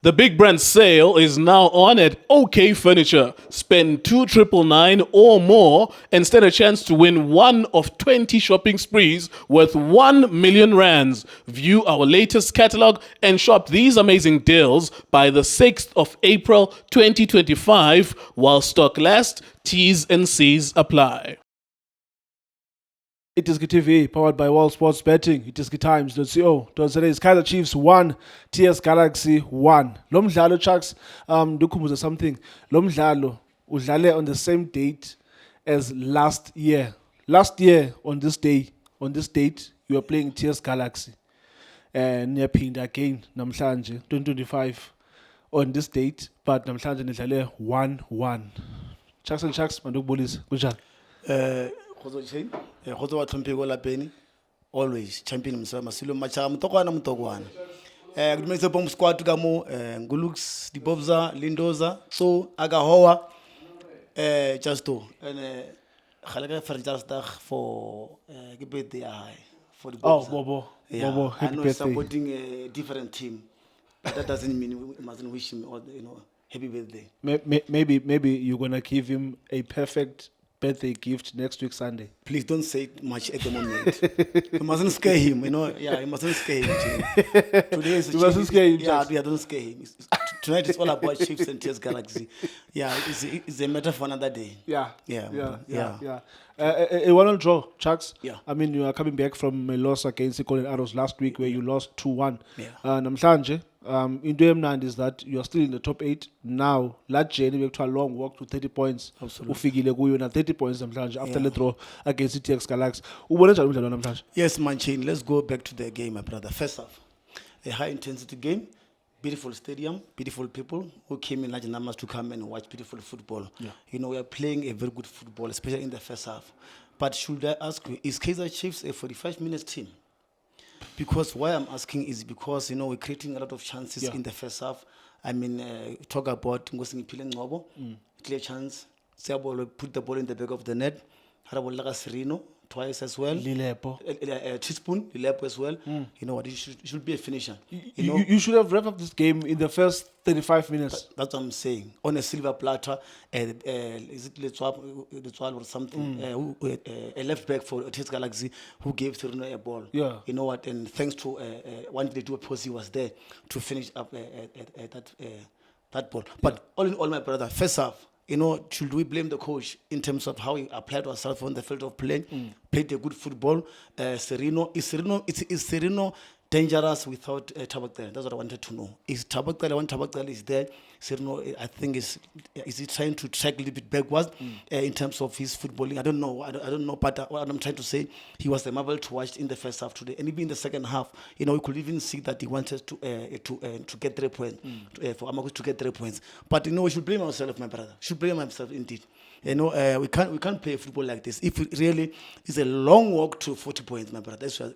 The big brand sale is now on at OK Furniture. Spend 2,999 or more and stand a chance to win one of 20 shopping sprees worth 1 million rands. View our latest catalog and shop these amazing deals by the 6th of April 2025 while stock lasts. T's and C's apply. It is TV, powered by World Sports Betting. It is times.co. Today's Kaizer Chiefs 1, TS Galaxy 1. Lo mdlalo, Chucks, ndukhumbuza something. Lo mdlalo udlale on the same date as last year. Last year, on this date, you were playing TS Galaxy. And niyaphinda again, namhlanje, 2025, on this date, but namhlanje nidlale 1-1. Chucks and Chucks, mandukubulisa. Kunjani? Khozo chain khozo wa tlhomphe la peni always champion msa masilo macha mtokwana kudumisa bomb squad ka mo ngulux dibobza lindoza so agahowa just to and khalaka for for ke birthday for the Bobo I happy know birthday. supporting a different team, but that doesn't mean we mustn't wish him or happy birthday. Maybe you're gonna give him a perfect birthday gift next week Sunday. Please don't say much at the moment. You mustn't scare him, Yeah, you mustn't scare him. Today is You mustn't scare him, Yeah, Jax. don't scare him. Tonight is all about Chiefs and TS Galaxy. Yeah, it's a matter for another day. Yeah. Yeah. A 1-0 draw, Chucks. Yeah. I mean, you are coming back from a loss against the Golden Arrows last week where you lost 2-1. Yeah. Namhlanje, into M9 is that you are still in the top 8 now. Last journey back to a long walk to 30 points. Absolutely. Ufikile kuyo na 30 points namhlanje after Yeah. the draw against the TX Galaxy. Ubone njani umdlalo namhlanje? Yes, Manchin, let's go back to the game, my brother. First half, a high intensity game, beautiful stadium, beautiful people who came in large numbers to come and watch beautiful football. Yeah. We are playing a very good football, especially in the first half. But should I ask you, is Kaizer Chiefs a 45 minutes team? Because why I'm asking is because, we're creating a lot of chances Yeah. in the first half. I mean, talk about Ngosi Ngipile Ngcobo, clear chance, Siyabonga put the ball in the back of the net, Harabolaka Serino, twice as well. Lilepo. Teaspoon, Lilepo as well. You know what? It should be a finisher. You should have wrapped up this game in the first 35 minutes. That's what I'm saying. On a silver platter, is it Letswalo or something? A left back for TS Galaxy who gave Serino a ball. Yeah. You know what? And thanks to one they do a post, he was there to finish up that ball. But all in all, my brother, first half. Should we blame the coach in terms of how he applied ourselves on the field of play? Played a good football. Serino is Serino dangerous without Tabaktel? That's what I wanted to know. Is Tabaktel, when Tabaktel is there, Serino, I think is he trying to track a little bit backwards in terms of his footballing? I don't know. I don't know. But what I'm trying to say, he was a marvel to watch in the first half today, and even in the second half, we could even see that he wanted to get 3 points for Amakus to get 3 points. But we should blame ourselves, my brother. Should blame ourselves indeed. We can't play football like this. If it really is a long walk to 40 points, my brother. That's why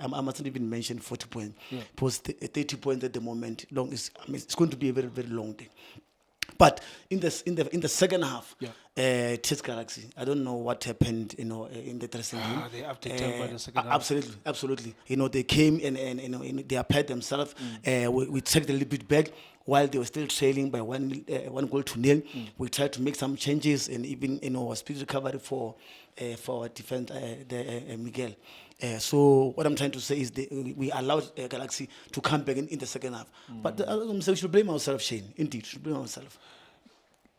I mustn't even mention 40 points. Because 30 points at the moment, it's going to be a very, very long day. But in the second half, TS Galaxy, I don't know what happened, in the dressing room. They upped by the second half. Absolutely. They came and they applied themselves. We checked a little bit back while they were still trailing by 1-0. We tried to make some changes and even speed recovery for our defense, Miguel. So what I'm trying to say is we allowed Galaxy to come back in the second half. But I'm saying we should blame ourselves, Shane. Indeed, we should blame ourselves.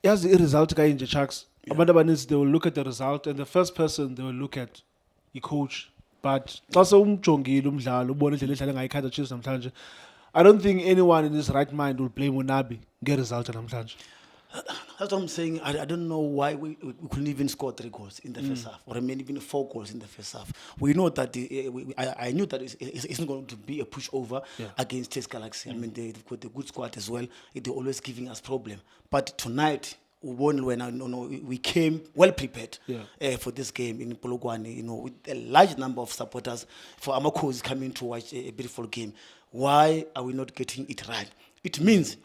As the result guy in the Chucks, they will look at the result, and the first person they will look at the coach. But I don't think anyone in his right mind will blame Unabi get result namhlanje. That's what I'm saying. I don't know why we couldn't even score 3 goals in the first half, or maybe even 4 goals in the first half. We know that I knew that it's not going to be a pushover against TS Galaxy. I mean, they've got a good squad as well. They're always giving us problem. But tonight, we came well prepared for this game in Polokwane, with a large number of supporters for Amakhosi coming to watch a beautiful game. Why are we not getting it right? It means,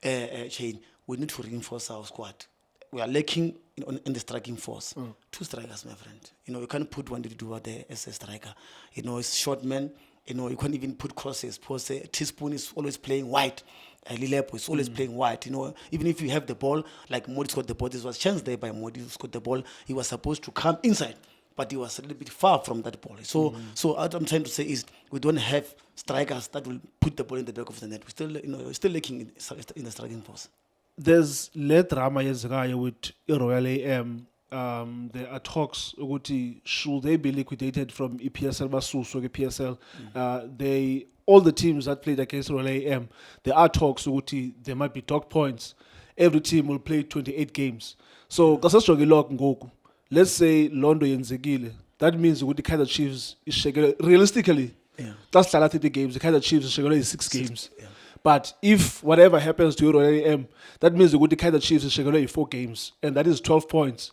Shane, we need to reinforce our squad. We are lacking in the striking force. 2 strikers, my friend. You can't put one to do there as a striker. It's short man. You can't even put crosses. Teaspoon is always playing wide. Lilepo is always playing wide. Even if you have the ball, like Modi got the ball, there was chance there by Modi who got the ball. He was supposed to come inside, but he was a little bit far from that ball. So what I'm trying to say is we don't have strikers that will put the ball in the back of the net. We're still lacking in the striking force. There's le drama yenzekayo with Royal AM. There are talks ukuthi should they be liquidated from EPSL basuswe ke-PSL. All the teams that played against Royal AM, there are talks ukuthi there might be dog points. Every team will play 28 games. So kasasijonge lokho ngoku. Let's say Londo yenzekile. That means ukuthi Kaizer Chiefs is shekelwe realistically. That's 30 games. The Kaizer Chiefs is shekelwe 6 games. Yeah. But if whatever happens to Royal AM, that means the Kaizer Chiefs is shekelwe 4 games, and that is 12 points.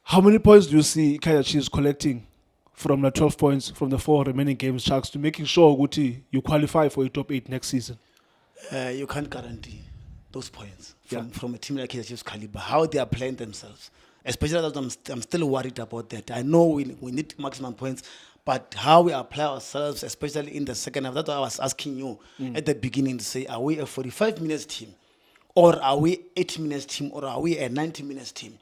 How many points do you see Kaizer Chiefs collecting from the 12 points from the 4 remaining games, Sharks, to making sure Guti you qualify for a top 8 next season? You can't guarantee those points from a team like Kaizer Chiefs caliber, how they are playing themselves. Especially that I'm still worried about that. I know we need maximum points, but how we apply ourselves, especially in the second half, that's what I was asking you at the beginning to say, are we a 45 minutes team? Or are we 80 minutes team? Or are we a 90 minutes team?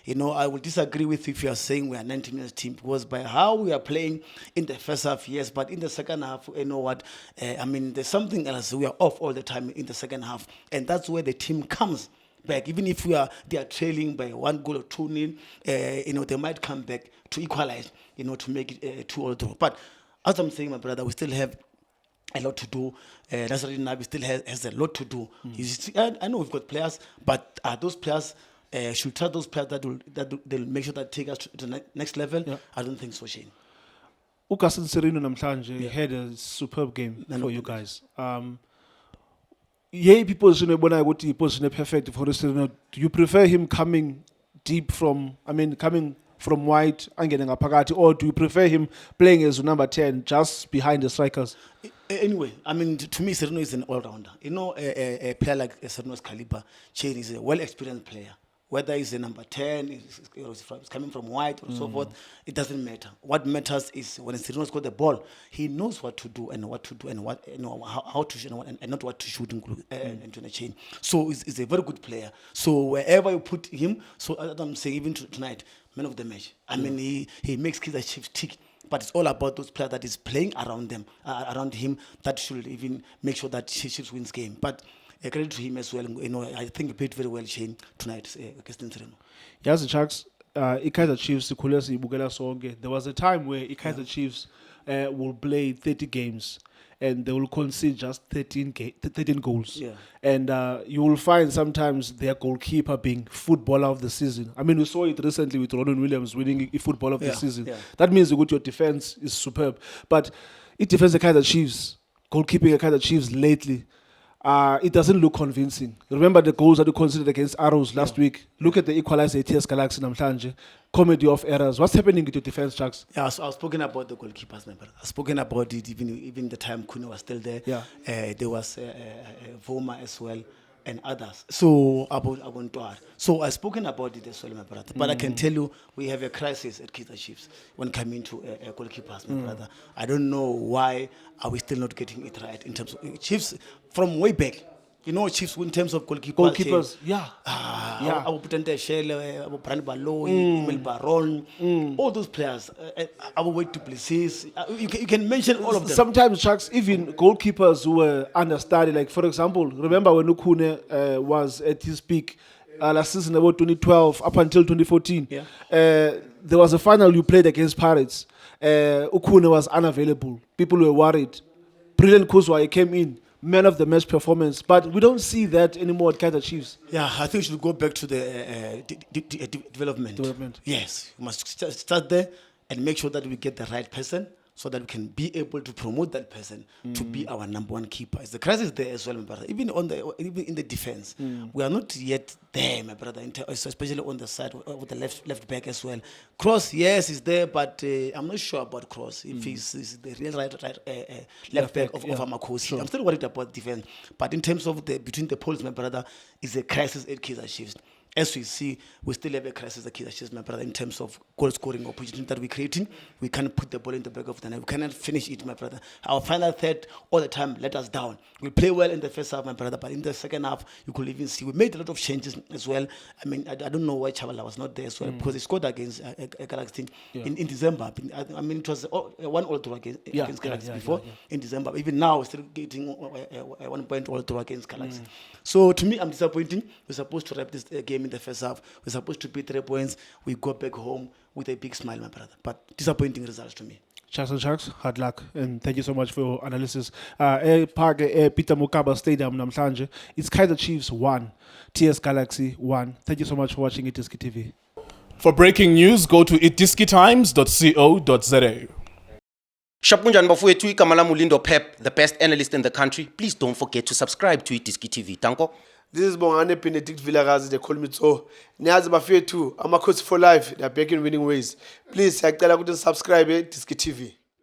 I will disagree with you if you are saying we are a 90 minutes team, because by how we are playing in the first half, yes, but in the second half, you know what, there's something else. We are off all the time in the second half, and that's where the team comes back. Even if they are trailing by 1 goal or 2-0, they might come back to equalize, to make it 2-2. But as I'm saying, my brother, we still have a lot to do. Nasreddine Nabi still has a lot to do. I know we've got players, but are those players should trust those players that they'll make sure that take us to the next level? Yeah. I don't think so, Shane. Ukasin Serino namhlanje had a superb game for you guys. People position perfect for Serino. Do you prefer him coming deep coming from wide and getting a pakati, or do you prefer him playing as number 10 just behind the strikers? Anyway, to me, Serino is an all-rounder. A player like Serino's caliber, Shane is a well-experienced player. Whether he's a number 10, he's coming from wide or so forth, it doesn't matter. What matters is when Serino's got the ball, he knows what to do and how to shoot and not what to shoot into the chain. So he's a very good player. So wherever you put him, so I'm saying even tonight, man of the match. He makes Kaizer Chiefs tick. But it's all about those players that is playing around him that should even make sure that Chiefs wins game. But credit to him as well. I think he played very well, Shane, tonight against Serino. Yes, the Sharks, Kaizer Chiefs, there was a time where Kaizer Chiefs will play 30 games and they will concede just 13 goals. Yeah. And you will find sometimes their goalkeeper being footballer of the season. We saw it recently with Ronwen Williams winning a footballer of the season. Yeah. That means your defense is superb. But it defends the Kaizer Chiefs, goalkeeping the Kaizer Chiefs lately, it doesn't look convincing. Remember the goals that you considered against Arrows last week. Look at the equalizer at TS Galaxy namhlanje. Comedy of errors. What's happening with your defense, Sharks? Yeah, so I was speaking about the goalkeepers, man. I've spoken about it even the time Kune was still there. Yeah. There was Voma as well and others. So about Ntoar. So I've spoken about it as well, my brother. But I can tell you, we have a crisis at Kaizer Chiefs when coming to goalkeepers, my brother. I don't know why are we still not getting it right in terms of Chiefs from way back. Chiefs in terms of goalkeepers. Abu Putente Shell, Abu Brand Balo, Emil Baron, all those players, Abu Wade Duplessis. You can mention all of them. Sometimes, Sharks, even goalkeepers who were understudied, like for example, remember when Ukune was at his peak last season, about 2012 up until 2014. Yeah. There was a final you played against Pirates. Ukune was unavailable. People were worried. Brilliant Kuzwa came in. Man of the match performance, but we don't see that anymore at Kaizer Chiefs. Yeah, I think we should go back to the development. Yes, we must start there and make sure that we get the right person so that we can be able to promote that person to be our number 1 keeper. It's the crisis there as well, my brother. Even in the defense, we are not yet there, my brother. Especially on the side with the left back as well. Cross, yes, is there, but I'm not sure about Cross if he's the real right left back of Amakosi. Sure. I'm still worried about defense, but in terms of between the poles, my brother, is a crisis at Kaizer Chiefs. as we see, we still have a crisis at Kaizer Chiefs, my brother, in terms of goal scoring opportunity that we're creating. We can't put the ball in the back of the net. We cannot finish it, my brother. Our final third all the time let us down. We play well in the first half, my brother, but in the second half, you could even see we made a lot of changes as well. I mean, I don't know why Chavala was not there as well, because he scored against a Galaxy team in December. I mean, it was 1-1 draw against Galaxy before in December. Even now, we're still getting a 1 point all draw against Galaxy. So to me, I'm disappointing. We're supposed to wrap this game in the first half. We're supposed to beat 3 points. We go back home with a big smile, my brother. But disappointing results to me. Sharks and Sharks, hard luck, and thank you so much for your analysis. Peter Mokaba Stadium namhlanje. It's Kaizer Chiefs 1, TS Galaxy 1. Thank you so much for watching Itiski TV. For breaking news, go to itiskitimes.co.za. Shapunjan bafowethu igama lami uLindo Pep, the best analyst in the country. Please don't forget to subscribe to Itiski TV. Tanko. This is Bongane Benedict Villagazi, they call me so. Niyazi bafethu, ama coach for life, they are back in winning ways. Please, siyacela ukuthi subscribe Itiski TV.